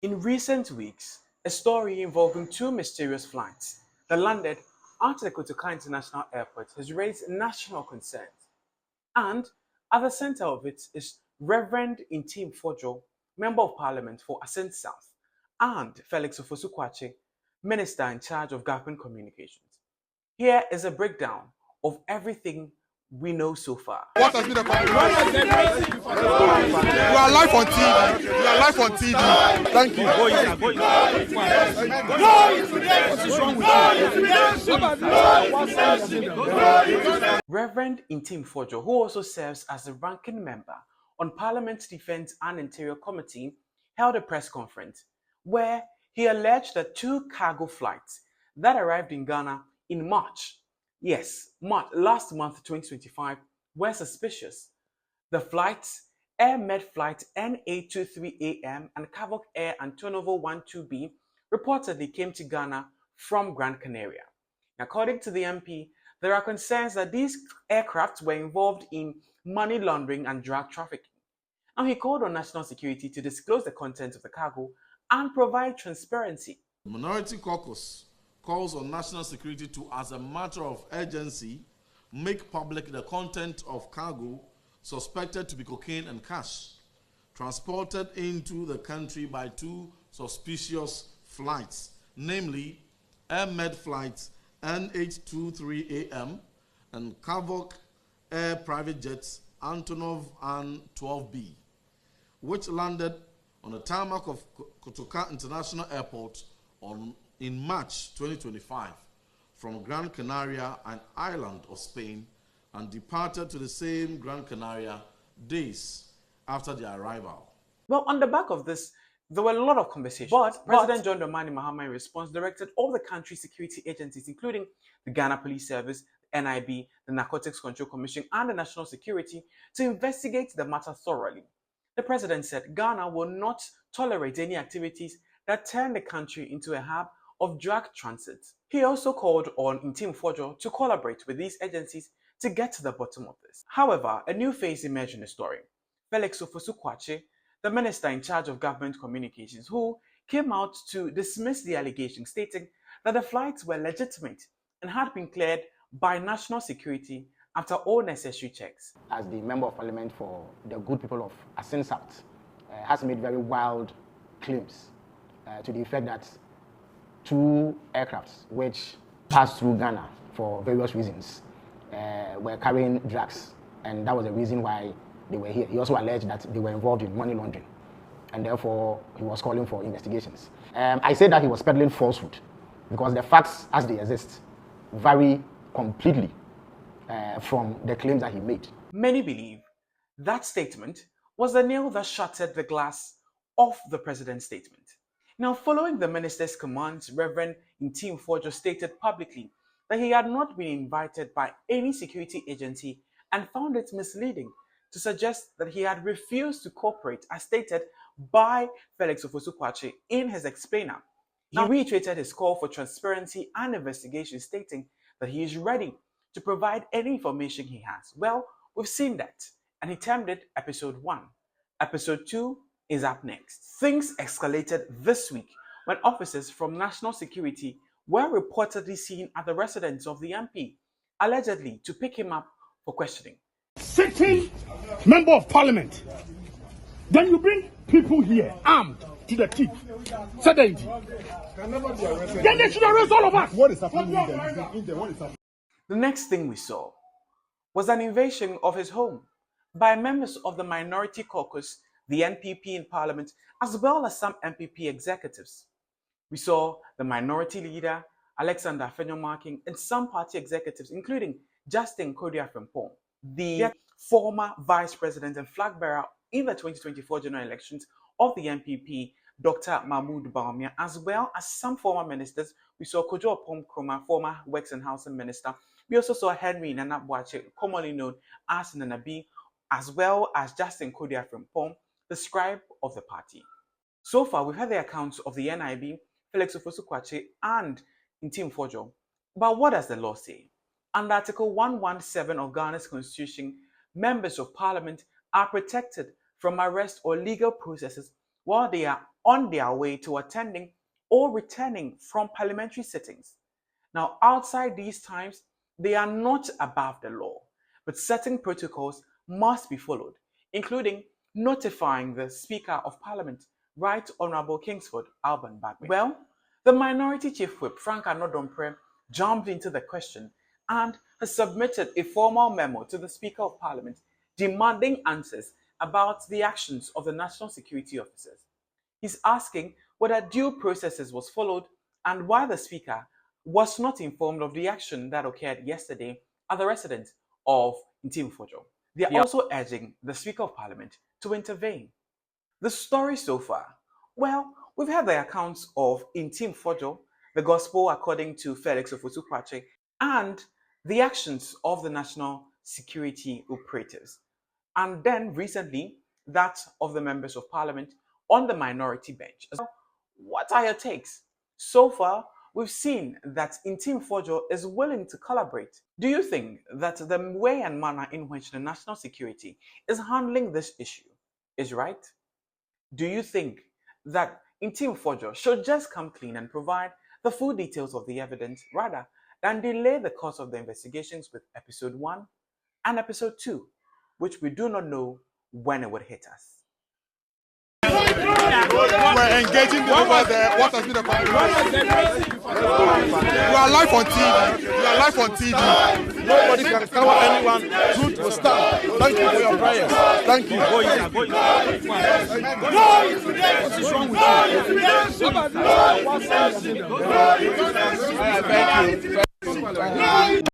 In recent weeks, a story involving two mysterious flights that landed at the Kotoka International Airport has raised national concerns. And at the center of it is Reverend Ntim Fordjour, Member of Parliament for Assin South, and Felix Ofosu-Kwakye, Minister in charge of Government Communications. Here is a breakdown of everything we know so far. What has been the problem? You are live on TV. You are live on TV. Thank you. Reverend Ntim Fordjour, who also serves as the ranking member on Parliament's Defence and Interior Committee, held a press conference where he alleged that two cargo flights that arrived in Ghana in March, last month 2025, were suspicious. The flights, Air Med Flight NA23AM and Cavoc Air Antonovo 12B, reportedly came to Ghana from Gran Canaria. According to the MP, there are concerns that these aircrafts were involved in money laundering and drug trafficking. And he called on national security to disclose the contents of the cargo and provide transparency. The Minority Caucus calls on national security to, as a matter of urgency, make public the content of cargo suspected to be cocaine and cash, transported into the country by two suspicious flights, namely Air Med Flights NH23AM and Cavoc Air Private Jets Antonov and 12B, which landed on the tarmac of Kotoka International Airport in March 2025 from Gran Canaria, an island of Spain, and departed to the same Gran Canaria days after their arrival. Well, on the back of this, there were a lot of conversations. But President John Ntim Fordjour in response directed all the country's security agencies, including the Ghana Police Service, the NIB, the Narcotics Control Commission, and the National Security, to investigate the matter thoroughly. The president said Ghana will not tolerate any activities that turn the country into a hub of drug transit. He also called on Ntim Fordjour to collaborate with these agencies to get to the bottom of this. However, a new face emerged in the story. Felix Ofosu-Kwakye, the minister in charge of government communications, who came out to dismiss the allegation, stating that the flights were legitimate and had been cleared by national security after all necessary checks. As the member of parliament for the good people of Assin South, has made very wild claims to the effect that two aircrafts which passed through Ghana for various reasons were carrying drugs, and that was the reason why they were here. He also alleged that they were involved in money laundering, and therefore he was calling for investigations. I said that he was peddling falsehood because the facts as they exist vary completely from the claims that he made. Many believe that statement was the nail that shattered the glass of the president's statement. Now, following the minister's commands, Reverend Ntim Fordjour stated publicly that he had not been invited by any security agency and found it misleading to suggest that he had refused to cooperate, as stated by Felix Ofosu-Kwakye in his explainer. He reiterated his call for transparency and investigation, stating that he is ready to provide any information he has. Well, we've seen that, and he termed it Episode 1. Episode 2 is up next. Things escalated this week when officers from national security were reportedly seen at the residence of the MP, allegedly to pick him up for questioning. Sitting member of parliament, then you bring people here armed to the teeth. Then they should arrest all of us. What is happening in there? What is happening? The next thing we saw was an invasion of his home by members of the Minority Caucus, the NPP in Parliament, as well as some MPP executives. We saw the minority leader, Alexander Afenyo-Markin, and some party executives, including Justin Kodia-Frimpong, the former vice president and flag bearer in the 2024 general elections of the NPP, Dr. Mahmoud Bawumia, as well as some former ministers. We saw Kojo Oppong-Nkrumah, former Works and Housing Minister. We also saw Henry Nana Boakye, commonly known as NIB, as well as Justin Kodia-Frimpong, the scribe of the party. So far, we've had the accounts of the NIB, Felix Ofosu-Kwakye, and Ntim Fordjour. But what does the law say? Under Article 117 of Ghana's Constitution, members of Parliament are protected from arrest or legal processes while they are on their way to attending or returning from parliamentary sittings. Now, outside these times, they are not above the law, but certain protocols must be followed, including notifying the Speaker of Parliament, Right Honourable Kingsford Alban Bagbe. Well, the Minority Chief Whip, Frank Anodomprem, jumped into the question and has submitted a formal memo to the Speaker of Parliament demanding answers about the actions of the National Security Officers. He's asking whether due processes was followed and why the Speaker was not informed of the action that occurred yesterday at the residence of Ntim Fordjour. They are also urging the Speaker of Parliament to intervene. The story so far? Well, we've had the accounts of Ntim Fordjour, the gospel according to Felix Ofosu-Kwakye, and the actions of the national security operatives. And then recently, that of the members of Parliament on the minority bench. What are your takes? So far, we've seen that Ntim Fordjour is willing to collaborate. Do you think that the way and manner in which the national security is handling this issue is right? Do you think that Ntim Fordjour should just come clean and provide the full details of the evidence rather than delay the course of the investigations with episode 1 and episode 2, which we do not know when it would hit us? We're engaging the over there. What has been the compromise? You are live on TV. You are live on TV. Nobody can cover anyone. Truth will stand. Thank you for your prayers. Thank you. What is wrong with you? Thank you.